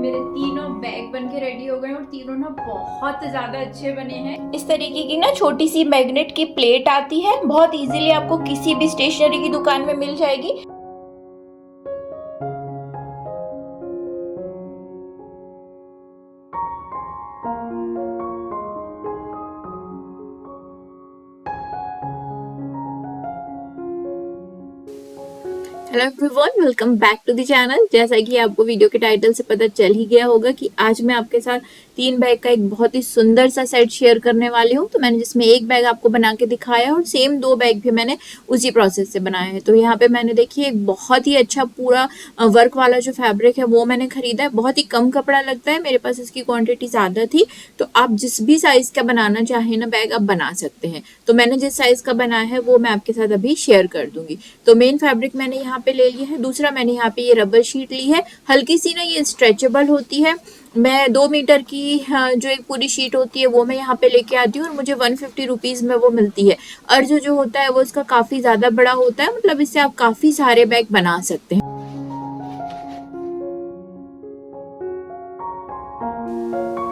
मेरे तीनों बैग बन के रेडी हो गए और तीनों ना बहुत ज्यादा अच्छे बने हैं। इस तरीके की ना छोटी सी मैग्नेट की प्लेट आती है, बहुत इजीली आपको किसी भी स्टेशनरी की दुकान में मिल जाएगी। Hello everyone, welcome back to the channel. जैसा कि आपको वीडियो के टाइटल से पता चल ही गया होगा कि आज मैं आपके साथ 3 बैग का एक बहुत ही सुंदर सा सेट शेयर करने वाली हूँ। तो मैंने जिसमें एक बैग आपको बना के दिखाया और सेम 2 बैग भी मैंने उसी प्रोसेस से बनाया है। तो यहाँ पे मैंने देखिए एक बहुत ही अच्छा पूरा वर्क वाला जो फैब्रिक है वो मैंने खरीदा है। बहुत ही कम कपड़ा लगता है, मेरे पास इसकी क्वांटिटी ज्यादा थी। तो आप जिस भी साइज का बनाना चाहें ना बैग, आप बना सकते हैं। तो मैंने जिस साइज का बनाया है वो मैं आपके साथ अभी शेयर कर दूंगी। तो मेन फैब्रिक मैंने यहाँ पे ले लिया है। दूसरा मैंने यहाँ पे ये रबर शीट ली है, हल्की सी ना ये स्ट्रेचेबल होती है। मैं 2 मीटर की जो एक पूरी शीट होती है वो मैं यहाँ पे लेके आती हूँ और मुझे 150 रुपीज में वो मिलती है। और जो होता है वो इसका काफी ज्यादा बड़ा होता है, मतलब इससे आप काफी सारे बैग बना सकते हैं।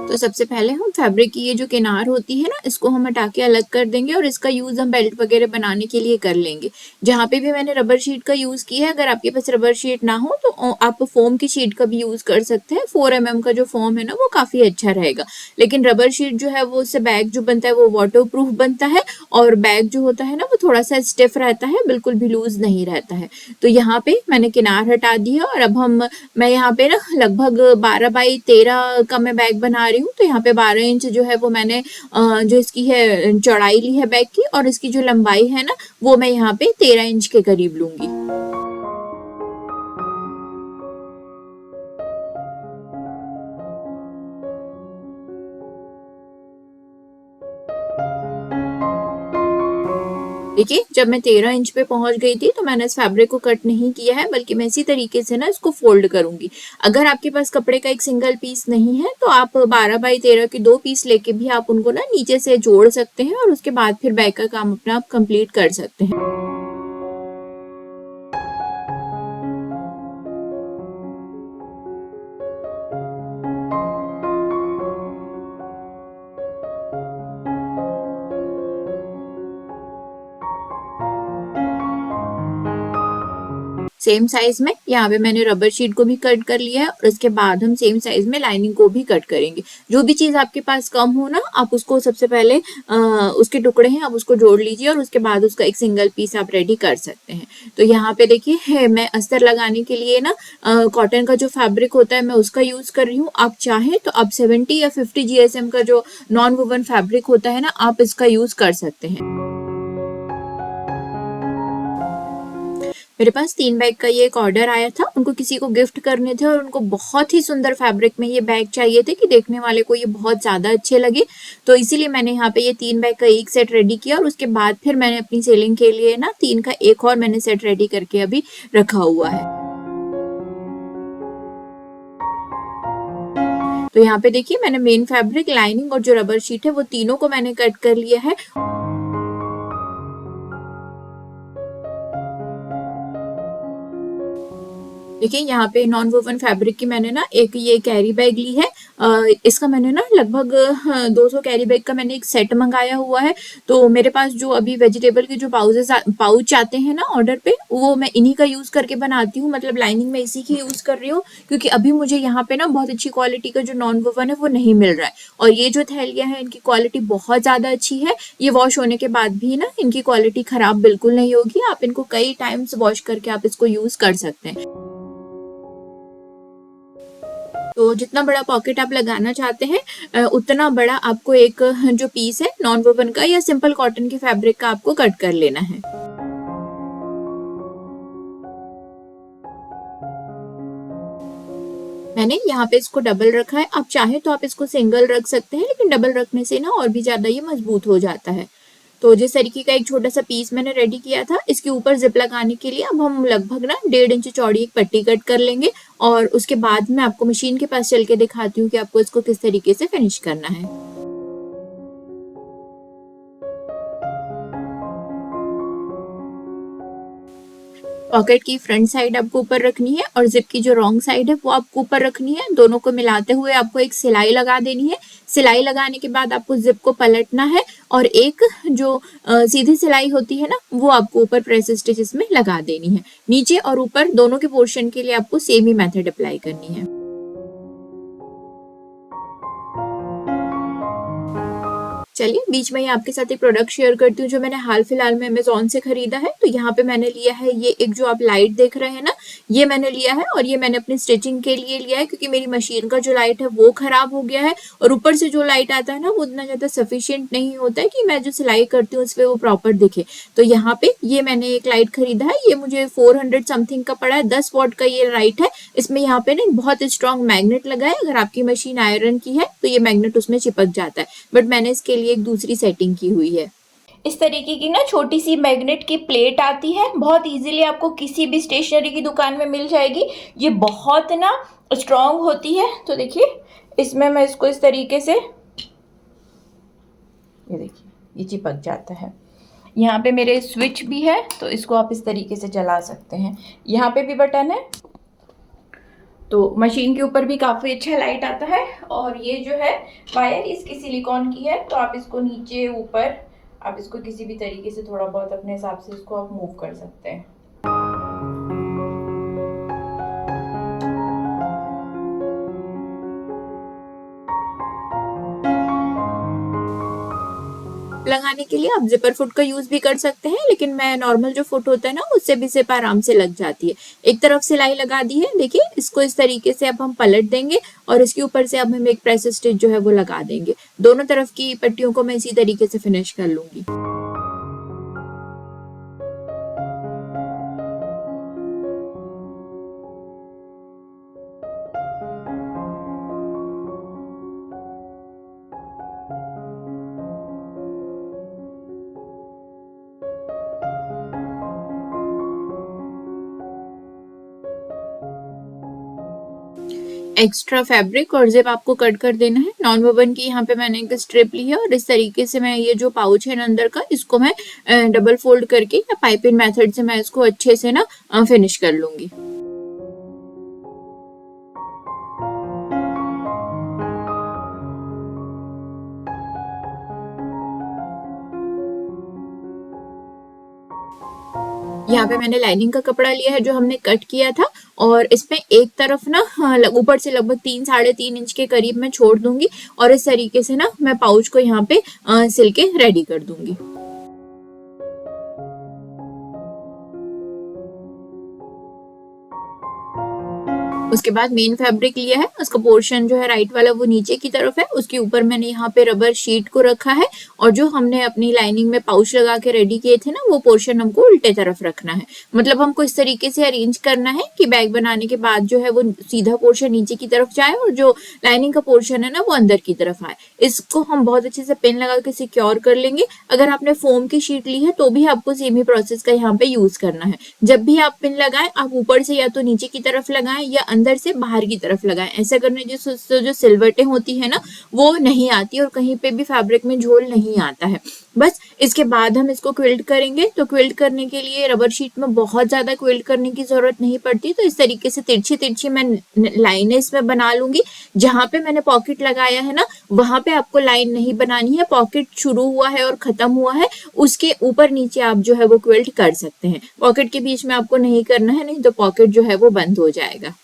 तो सबसे पहले हम फैब्रिक की ये जो किनार होती है ना, इसको हम हटा के अलग कर देंगे और इसका यूज हम बेल्ट वगैरह बनाने के लिए कर लेंगे। जहाँ पे भी मैंने रबर शीट का यूज किया है, अगर आपके पास रबर शीट ना हो तो आप फोम की शीट का भी यूज कर सकते हैं। 4 mm का जो फोम है ना वो काफी अच्छा रहेगा। लेकिन रबर शीट जो है वो उससे बैग जो बनता है वो वाटर प्रूफ बनता है और बैग जो होता है ना वो थोड़ा सा स्टिफ रहता है, बिल्कुल भी लूज नहीं रहता है। तो यहाँ पे मैंने किनार हटा दी है और अब मैं यहाँ पे ना लगभग 12x13 का मैं बैग बना रही हूँ। तो यहाँ पे 12 इंच जो है वो मैंने जो इसकी है चौड़ाई ली है बैग की, और इसकी जो लंबाई है ना वो मैं यहाँ पे 13 इंच के करीब लूंगी। देखिए जब मैं 13 इंच पे पहुंच गई थी तो मैंने इस फैब्रिक को कट नहीं किया है, बल्कि मैं इसी तरीके से ना इसको फोल्ड करूंगी। अगर आपके पास कपड़े का एक सिंगल पीस नहीं है तो आप 12x13 के 2 पीस लेके भी आप उनको ना नीचे से जोड़ सकते हैं और उसके बाद फिर बैग का काम अपना आप कंप्लीट कर सकते हैं। सेम साइज में यहाँ पे मैंने रबर शीट को भी कट कर लिया है और उसके बाद हम सेम साइज में लाइनिंग को भी कट करेंगे। जो भी चीज आपके पास कम हो ना, आप उसको सबसे पहले उसके टुकड़े हैं आप उसको जोड़ लीजिए और उसके बाद उसका एक सिंगल पीस आप रेडी कर सकते हैं। तो यहाँ पे देखिए मैं अस्तर लगाने के लिए ना कॉटन का जो फैब्रिक होता है मैं उसका यूज कर रही हूँ। आप चाहें तो आप 70 या 50 GSM का जो नॉन वोवन फैब्रिक होता है ना, आप इसका यूज कर सकते हैं। मेरे पास 3 बैग का ये एक ऑर्डर आया था, उनको किसी को गिफ्ट करने थे और उनको बहुत ही सुंदर फैब्रिक में ये बैग चाहिए थे कि देखने वाले को ये बहुत ज्यादा अच्छे लगे। तो इसीलिए मैंने यहाँ पे ये 3 बैग का एक सेट रेडी किया और उसके बाद फिर मैंने अपनी सेलिंग के लिए ना 3 का एक और मैंने सेट रेडी करके अभी रखा हुआ है। तो यहाँ पे देखिए मैंने मेन फैब्रिक, लाइनिंग और जो रबर शीट है वो तीनों को मैंने कट कर लिया है। देखिए यहाँ पे नॉन वोवन फैब्रिक की मैंने ना एक ये कैरी बैग ली है। इसका मैंने ना लगभग 200 कैरी बैग का मैंने एक सेट मंगाया हुआ है। तो मेरे पास जो अभी वेजिटेबल के जो पाउच आते हैं ना ऑर्डर पे, वो मैं इन्हीं का यूज करके बनाती हूँ। मतलब लाइनिंग में इसी की यूज कर रही हूँ क्योंकि अभी मुझे यहाँ पे ना बहुत अच्छी क्वालिटी का जो नॉन वोवन है वो नहीं मिल रहा है। और ये जो थैलियां हैं इनकी क्वालिटी बहुत ज्यादा अच्छी है। ये वॉश होने के बाद भी ना इनकी क्वालिटी खराब बिल्कुल नहीं होगी। आप इनको कई टाइम्स वॉश करके आप इसको यूज कर सकते हैं। तो जितना बड़ा पॉकेट आप लगाना चाहते हैं उतना बड़ा आपको एक जो पीस है नॉन वोवन का या सिंपल कॉटन के फैब्रिक का आपको कट कर लेना है। मैंने यहाँ पे इसको डबल रखा है। आप चाहे तो आप इसको सिंगल रख सकते हैं, लेकिन डबल रखने से ना और भी ज्यादा ये मजबूत हो जाता है। तो जिस तरीके का एक छोटा सा पीस मैंने रेडी किया था, इसके ऊपर जिप लगाने के लिए अब हम लगभग ना 1.5 इंच चौड़ी एक पट्टी कट कर लेंगे और उसके बाद मैं आपको मशीन के पास चल के दिखाती हूँ कि आपको इसको किस तरीके से फिनिश करना है। पॉकेट की फ्रंट साइड आपको ऊपर रखनी है और जिप की जो रॉन्ग साइड है वो आपको ऊपर रखनी है। दोनों को मिलाते हुए आपको एक सिलाई लगा देनी है। सिलाई लगाने के बाद आपको जिप को पलटना है और एक जो सीधी सिलाई होती है ना वो आपको ऊपर प्रेस स्टिचेस में लगा देनी है। नीचे और ऊपर दोनों के पोर्शन के लिए आपको सेम ही मेथड अप्लाई करनी है। चलिए बीच में ही आपके साथ एक प्रोडक्ट शेयर करती हूँ जो मैंने हाल फिलहाल में अमेजोन से खरीदा है। तो यहाँ पे मैंने लिया है ये एक जो आप लाइट देख रहे हैं ना, ये मैंने लिया है और ये मैंने अपनी स्टिचिंग के लिए लिया है क्योंकि मेरी मशीन का जो लाइट है वो खराब हो गया है और ऊपर से जो लाइट आता है ना वो उतना ज्यादा सफिशियंट नहीं होता है कि मैं जो सिलाई करती हूँ उसपे वो प्रॉपर दिखे। तो यहाँ पे ये मैंने एक लाइट खरीदा है, ये मुझे 400 समथिंग का पड़ा है। 10 वॉट का ये लाइट है। इसमें यहाँ पे ना बहुत स्ट्रॉन्ग मैग्नेट लगा है। अगर आपकी मशीन आयरन की है तो ये मैग्नेट उसमें चिपक जाता है, बट मैंने इसके लिए एक दूसरी सेटिंग की हुई है। इस तरीके की ना छोटी सी मैग्नेट की प्लेट आती है, बहुत इजीली आपको किसी भी स्टेशनरी की दुकान में मिल जाएगी। ये बहुत ना स्ट्रॉन्ग होती है। तो देखिए इसमें मैं इसको इस तरीके से, ये देखिए ये चिपक जाता है। यहाँ पे मेरे स्विच भी है तो इसको आप इस तरीके से चला सकते हैं। यहाँ पे भी बटन है तो मशीन के ऊपर भी काफ़ी अच्छा लाइट आता है। और ये जो है वायर इसकी सिलिकॉन की है तो आप इसको नीचे ऊपर आप इसको किसी भी तरीके से थोड़ा बहुत अपने हिसाब से इसको आप मूव कर सकते हैं। लगाने के लिए आप जिपर फुट का यूज भी कर सकते हैं, लेकिन मैं नॉर्मल जो फुट होता है ना उससे भी जिप आराम से लग जाती है। एक तरफ सिलाई लगा दी है, देखिए इसको इस तरीके से अब हम पलट देंगे और इसके ऊपर से अब हम एक प्रेस स्टिच जो है वो लगा देंगे। दोनों तरफ की पट्टियों को मैं इसी तरीके से फिनिश कर लूंगी। एक्स्ट्रा फैब्रिक और जिप आपको कट कर देना है। नॉन वोवन की यहाँ पे मैंने एक स्ट्रिप ली है और इस तरीके से मैं ये जो पाउच है अंदर का इसको मैं डबल फोल्ड करके या पाइपिंग मेथड से मैं इसको अच्छे से ना फिनिश कर लूंगी। यहाँ पे मैंने लाइनिंग का कपड़ा लिया है जो हमने कट किया था और इसमें एक तरफ ना ऊपर से लगभग 3-3.5 इंच के करीब मैं छोड़ दूंगी और इस तरीके से ना मैं पाउच को यहाँ पे सिल के रेडी कर दूंगी। उसके बाद मेन फैब्रिक लिया है, उसका पोर्शन जो है राइट वाला वो नीचे की तरफ है, उसके ऊपर मैंने यहाँ पे रबर शीट को रखा है और जो हमने अपनी लाइनिंग में पाउच लगा के रेडी किए थे ना वो पोर्शन हमको उल्टे तरफ रखना है। मतलब हमको इस तरीके से अरेंज करना है कि बैग बनाने के बाद जो है वो सीधा पोर्शन नीचे की तरफ जाए और जो लाइनिंग का पोर्शन है ना वो अंदर की तरफ आए। इसको हम बहुत अच्छे से पिन लगा के सिक्योर कर लेंगे। अगर आपने फोम की शीट ली है तो भी आपको सेम ही प्रोसेस का यहाँ पे यूज करना है। जब भी आप पिन लगाएं आप ऊपर से या तो नीचे की तरफ लगाएं या अंदर से बाहर की तरफ लगाएं। ऐसा करने से जो सिलवटें होती है ना वो नहीं आती और कहीं पे भी फैब्रिक में झोल नहीं आता है। बस इसके बाद हम इसको क्विल्ट करेंगे। तो क्विल्ट करने के लिए रबर शीट में बहुत ज्यादा क्विल्ट करने की जरूरत नहीं पड़ती। तो इस तरीके से तिरछी तिरछी मैं लाइनें इसमें बना लूंगी। जहां पे मैंने पॉकेट लगाया है ना वहां पे आपको लाइन नहीं बनानी है। पॉकेट शुरू हुआ है और खत्म हुआ है उसके ऊपर नीचे आप जो है वो क्विल्ट कर सकते हैं। पॉकेट के बीच में आपको नहीं करना है, नहीं तो पॉकेट जो है वो बंद हो जाएगा।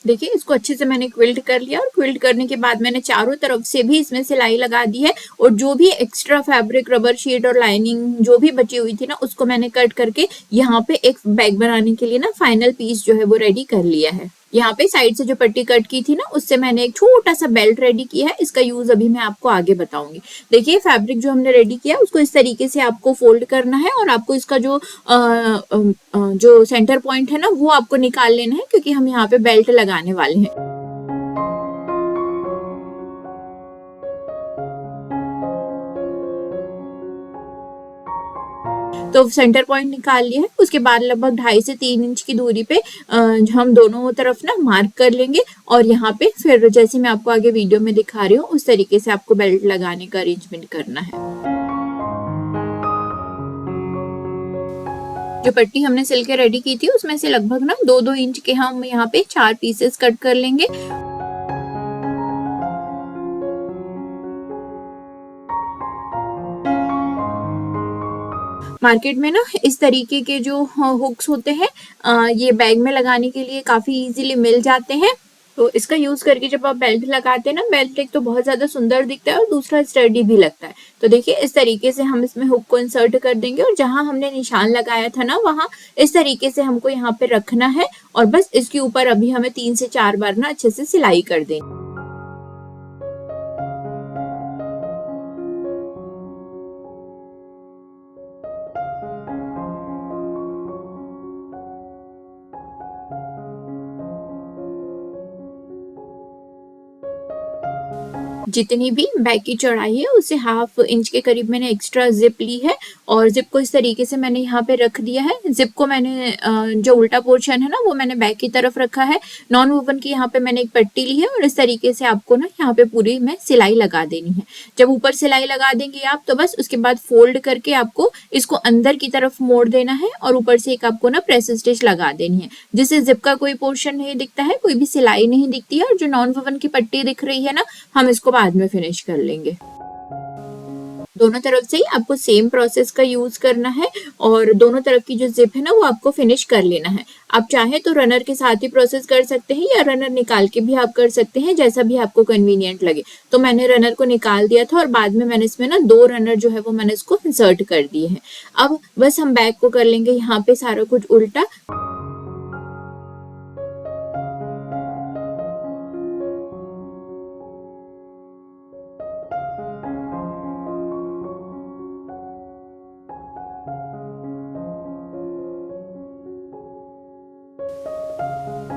देखिए इसको अच्छे से मैंने क्विल्ट कर लिया और क्विल्ट करने के बाद मैंने चारों तरफ से भी इसमें सिलाई लगा दी है और जो भी एक्स्ट्रा फैब्रिक रबर शीट और लाइनिंग जो भी बची हुई थी ना उसको मैंने कट करके यहाँ पे एक बैग बनाने के लिए ना फाइनल पीस जो है वो रेडी कर लिया है। यहाँ पे साइड से जो पट्टी कट की थी ना उससे मैंने एक छोटा सा बेल्ट रेडी किया है। इसका यूज अभी मैं आपको आगे बताऊंगी। देखिए फैब्रिक जो हमने रेडी किया उसको इस तरीके से आपको फोल्ड करना है और आपको इसका जो सेंटर पॉइंट है ना वो आपको निकाल लेना है क्योंकि हम यहाँ पे बेल्ट लगाने वाले हैं। तो सेंटर पॉइंट निकाल लिया है। उसके बाद लगभग 2.5 से 3 इंच की दूरी पे हम दोनों तरफ ना मार्क कर लेंगे और यहाँ पे फिर जैसे मैं आपको आगे वीडियो में दिखा रही हूँ उस तरीके से आपको बेल्ट लगाने का अरेंजमेंट करना है। जो पट्टी हमने सिल के रेडी की थी उसमें से लगभग ना 2-2 इंच के हम यहाँ पे 4 पीसेस कट कर लेंगे। मार्केट में ना इस तरीके के जो हुक्स होते हैं ये बैग में लगाने के लिए काफी इजीली मिल जाते हैं। तो इसका यूज करके जब आप बेल्ट लगाते हैं ना, बेल्ट एक तो बहुत ज्यादा सुंदर दिखता है और दूसरा स्टर्डी भी लगता है। तो देखिए इस तरीके से हम इसमें हुक को इंसर्ट कर देंगे और जहां हमने निशान लगाया था ना वहां इस तरीके से हमको यहाँ पे रखना है और बस इसके ऊपर अभी हमें 3 से 4 बार ना अच्छे से सिलाई कर देंगे। जितनी भी बैग की चौड़ाई है उससे 1/2 इंच के करीब मैंने एक्स्ट्रा जिप ली है और जिप को इस तरीके से मैंने यहाँ पे रख दिया है। जिप को मैंने जो उल्टा पोर्शन है ना वो मैंने बैग की तरफ रखा है। नॉन वोवन की यहाँ पे मैंने एक पट्टी ली है और इस तरीके से आपको ना यहाँ पे पूरी में सिलाई लगा देनी है। जब ऊपर सिलाई लगा देंगे आप तो बस उसके बाद फोल्ड करके आपको इसको अंदर की तरफ मोड़ देना है और ऊपर से एक आपको ना प्रेस स्टिच लगा देनी है, जिससे जिप का कोई पोर्शन नहीं दिखता है, कोई भी सिलाई नहीं दिखती है। और जो नॉन वोवन की पट्टी दिख रही है ना हम इसको बाद में फिनिश कर लेंगे। दोनों तरफ से ही आपको सेम प्रोसेस का यूज करना है और दोनों तरफ की जो जिप है ना वो आपको फिनिश कर लेना है। आप चाहे तो रनर के साथ ही प्रोसेस कर सकते हैं या रनर निकाल के भी आप कर सकते हैं, जैसा भी आपको कन्वीनियंट लगे। तो मैंने रनर को निकाल दिया था और बाद में मैंने इसमें ना 2 रनर जो है वो मैंने इसको इंसर्ट कर दिए हैं। अब बस हम बैग को कर लेंगे यहाँ पे सारा कुछ उल्टा।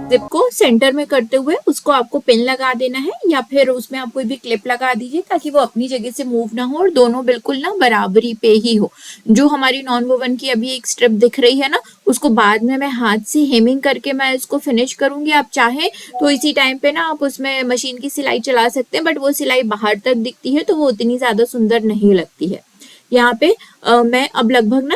जिप को सेंटर में करते हुए उसको आपको पिन लगा देना है या फिर उसमें आप कोई भी क्लिप लगा दीजिए ताकि वो अपनी जगह से मूव ना हो और दोनों बिल्कुल ना बराबरी पे ही हो। जो हमारी नॉन वोवन की अभी एक स्ट्रिप दिख रही है ना उसको बाद में मैं हाथ से हेमिंग करके मैं इसको फिनिश करूंगी। आप चाहे तो इसी टाइम पे ना आप उसमें मशीन की सिलाई चला सकते हैं, बट वो सिलाई बाहर तक दिखती है तो वो उतनी ज्यादा सुंदर नहीं लगती है। यहाँ पे मैं अब लगभग ना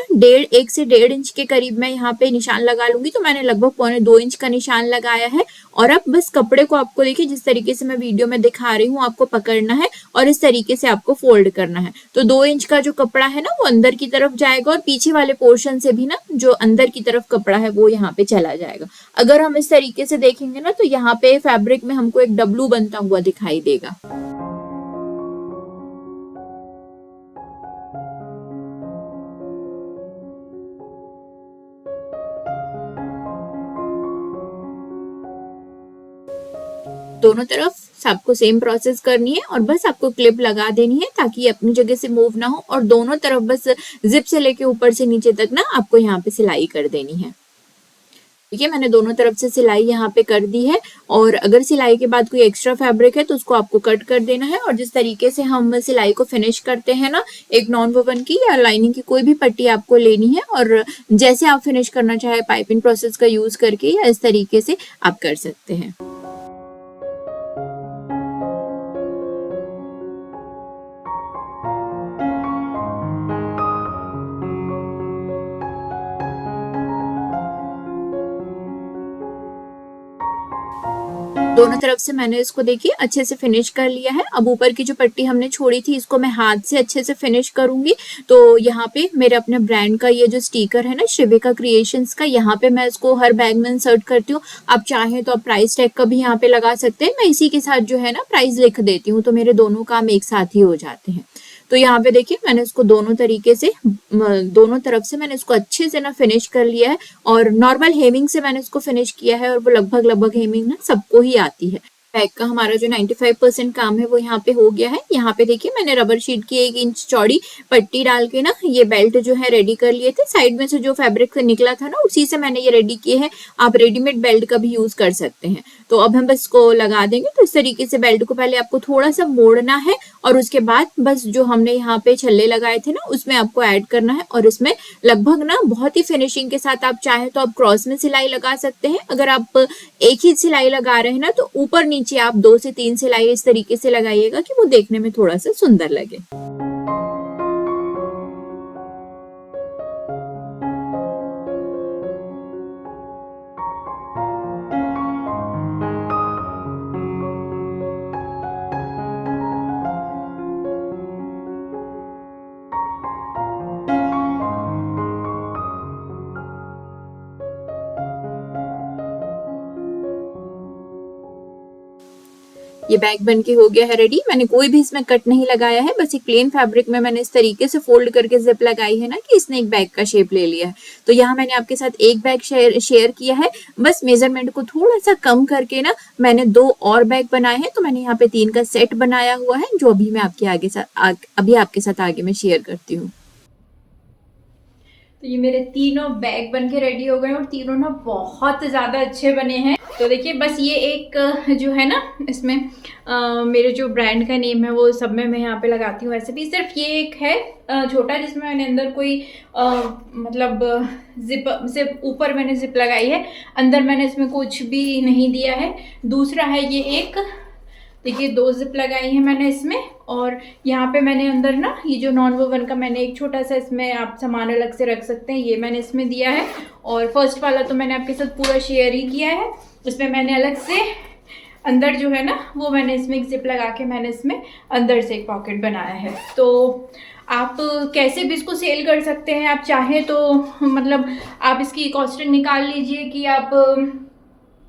1 से 1.5 इंच के करीब मैं यहाँ पे निशान लगा लूंगी। तो मैंने लगभग 1.25 इंच का निशान लगाया है और अब बस कपड़े को आपको देखिए जिस तरीके से मैं वीडियो में दिखा रही हूँ आपको पकड़ना है और इस तरीके से आपको फोल्ड करना है। तो 2 इंच का जो कपड़ा है ना वो अंदर की तरफ जाएगा और पीछे वाले पोर्शन से भी ना जो अंदर की तरफ कपड़ा है वो यहाँ पे चला जाएगा। अगर हम इस तरीके से देखेंगे ना तो यहाँ पे फैब्रिक में हमको एक डब्लू बनता हुआ दिखाई देगा। दोनों तरफ आपको सेम प्रोसेस करनी है और बस आपको क्लिप लगा देनी है ताकि अपनी जगह से मूव ना हो और दोनों तरफ बस जिप से लेके ऊपर से नीचे तक ना आपको यहाँ पे सिलाई कर देनी है। ठीक है, मैंने दोनों तरफ से सिलाई यहाँ पे कर दी है और अगर सिलाई के बाद कोई एक्स्ट्रा फैब्रिक है तो उसको आपको कट कर देना है। और जिस तरीके से हम सिलाई को फिनिश करते हैं ना एक नॉन वोवन की या लाइनिंग की कोई भी पट्टी आपको लेनी है और जैसे आप फिनिश करना चाहे पाइपिंग प्रोसेस का यूज करके या इस तरीके से आप कर सकते हैं। दोनों तरफ से मैंने इसको देखिए अच्छे से फिनिश कर लिया है। अब ऊपर की जो पट्टी हमने छोड़ी थी इसको मैं हाथ से अच्छे से फिनिश करूंगी। तो यहाँ पे मेरे अपने ब्रांड का ये जो स्टिकर है ना श्रिविका क्रिएशंस का, यहाँ पे मैं इसको हर बैग में इंसर्ट करती हूँ। आप चाहें तो आप प्राइस टैग का भी यहाँ पे लगा सकते हैं। मैं इसी के साथ जो है ना प्राइस लिख देती हूँ तो मेरे दोनों काम एक साथ ही हो जाते हैं। तो यहाँ पे देखिए मैंने इसको दोनों तरीके से दोनों तरफ से मैंने इसको अच्छे से ना फिनिश कर लिया है और नॉर्मल हेमिंग से मैंने इसको फिनिश किया है और वो लगभग हेमिंग ना सबको ही आती है। बैग का हमारा जो 95% काम है वो यहाँ पे हो गया है। यहाँ पे देखिए मैंने रबर शीट की 1 इंच चौड़ी पट्टी डाल के ना ये बेल्ट जो है रेडी कर लिए थे। साइड में से जो फैब्रिक निकला था ना उसी से मैंने ये रेडी किए हैं। आप रेडीमेड बेल्ट का भी यूज कर सकते हैं। तो अब हम बस इसको लगा देंगे। तो इस तरीके से बेल्ट को पहले आपको थोड़ा सा मोड़ना है और उसके बाद बस जो हमने यहाँ पे छल्ले लगाए थे ना उसमें आपको ऐड करना है और इसमें लगभग ना बहुत ही फिनिशिंग के साथ आप चाहे तो आप क्रॉस में सिलाई लगा सकते हैं। अगर आप एक ही सिलाई लगा रहे हैं ना तो ऊपर नीचे आप 2 से 3 सिलाई इस तरीके से लगाइएगा कि वो देखने में थोड़ा सा सुंदर लगे। ये बैग बन के हो गया है रेडी। मैंने कोई भी इसमें कट नहीं लगाया है, बस एक प्लेन फैब्रिक में मैंने इस तरीके से फोल्ड करके जिप लगाई है ना कि इसने एक बैग का शेप ले लिया है। तो यहाँ मैंने आपके साथ एक बैग शेयर किया है, बस मेजरमेंट को थोड़ा सा कम करके ना मैंने 2 और बैग बनाए हैं। तो मैंने यहाँ पे 3 का सेट बनाया हुआ है, जो अभी मैं अभी आपके साथ आगे मैं शेयर करती हूँ। तो ये मेरे तीनों बैग बन के रेडी हो गए और तीनों ना बहुत ज़्यादा अच्छे बने हैं। तो देखिए बस ये एक जो है ना इसमें मेरे जो ब्रांड का नेम है वो सब में मैं यहाँ पे लगाती हूँ। वैसे भी सिर्फ ये एक है छोटा, जिसमें मैंने अंदर कोई मतलब जिप ऊपर मैंने जिप लगाई है, अंदर मैंने इसमें कुछ भी नहीं दिया है। दूसरा है ये एक, देखिए 2 जिप लगाई है मैंने इसमें, और यहाँ पे मैंने अंदर ना ये जो नॉन वोवन का मैंने एक छोटा सा इसमें आप सामान अलग से रख सकते हैं, ये मैंने इसमें दिया है। और फर्स्ट वाला तो मैंने आपके साथ पूरा शेयर ही किया है, इसमें मैंने अलग से अंदर जो है ना वो मैंने इसमें एक जिप लगा के मैंने इसमें अंदर से एक पॉकेट बनाया है। तो आप कैसे भी इसको सेल कर सकते हैं, आप चाहें तो मतलब आप इसकी कॉस्टिंग निकाल लीजिए कि आप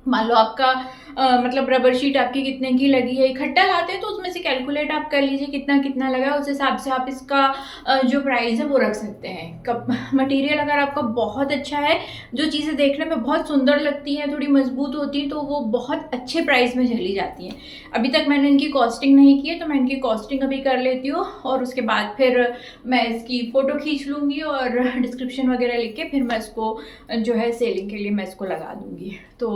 मान लो आपका मतलब रबर शीट आपकी कितने की लगी है, इकट्ठा लाते हैं तो उसमें से कैलकुलेट आप कर लीजिए कितना कितना लगा है, उस हिसाब से आप इसका जो प्राइस है वो रख सकते हैं। मटेरियल अगर आपका बहुत अच्छा है, जो चीज़ें देखने में बहुत सुंदर लगती हैं, थोड़ी मजबूत होती हैं, तो वो बहुत अच्छे प्राइस में चली जाती हैं। अभी तक मैंने इनकी कॉस्टिंग नहीं की है, तो मैं इनकी कॉस्टिंग अभी कर लेती हूँ और उसके बाद फिर मैं इसकी फ़ोटो खींच लूँगी और डिस्क्रिप्शन वगैरह लिख के फिर मैं इसको जो है सेलिंग के लिए मैं इसको लगा दूँगी। तो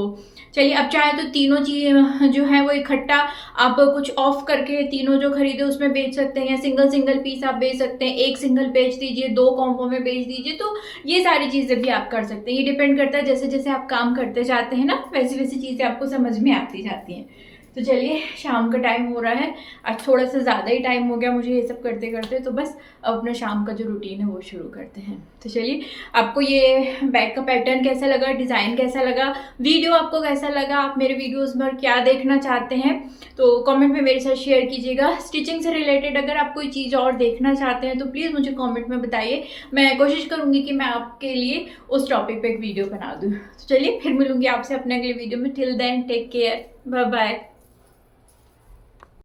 चलिए, अब चाहे तो तीनों चीज़ जो है वो इकट्ठा आप कुछ ऑफ करके तीनों जो खरीदे उसमें बेच सकते हैं, या सिंगल सिंगल पीस आप बेच सकते हैं, एक सिंगल बेच दीजिए, 2 कॉम्बो में बेच दीजिए। तो ये सारी चीज़ें भी आप कर सकते हैं, ये डिपेंड करता है जैसे जैसे आप काम करते जाते हैं ना वैसी वैसी चीज़ें आपको समझ में आती जाती हैं। तो चलिए, शाम का टाइम हो रहा है, आज थोड़ा सा ज़्यादा ही टाइम हो गया मुझे ये सब करते करते, तो बस अब अपना शाम का जो रूटीन है वो शुरू करते हैं। तो चलिए, आपको ये बैग का पैटर्न कैसा लगा, डिज़ाइन कैसा लगा, वीडियो आपको कैसा लगा, आप मेरे वीडियोस में क्या देखना चाहते हैं तो कमेंट में मेरे साथ शेयर कीजिएगा। स्टिचिंग से रिलेटेड अगर आप कोई चीज़ और देखना चाहते हैं तो प्लीज़ मुझे कॉमेंट में बताइए, मैं कोशिश करूँगी कि मैं आपके लिए उस टॉपिक पर एक वीडियो बना दूँ। तो चलिए, फिर मिलूँगी आपसे अपने अगले वीडियो में। Till then take care, bye bye.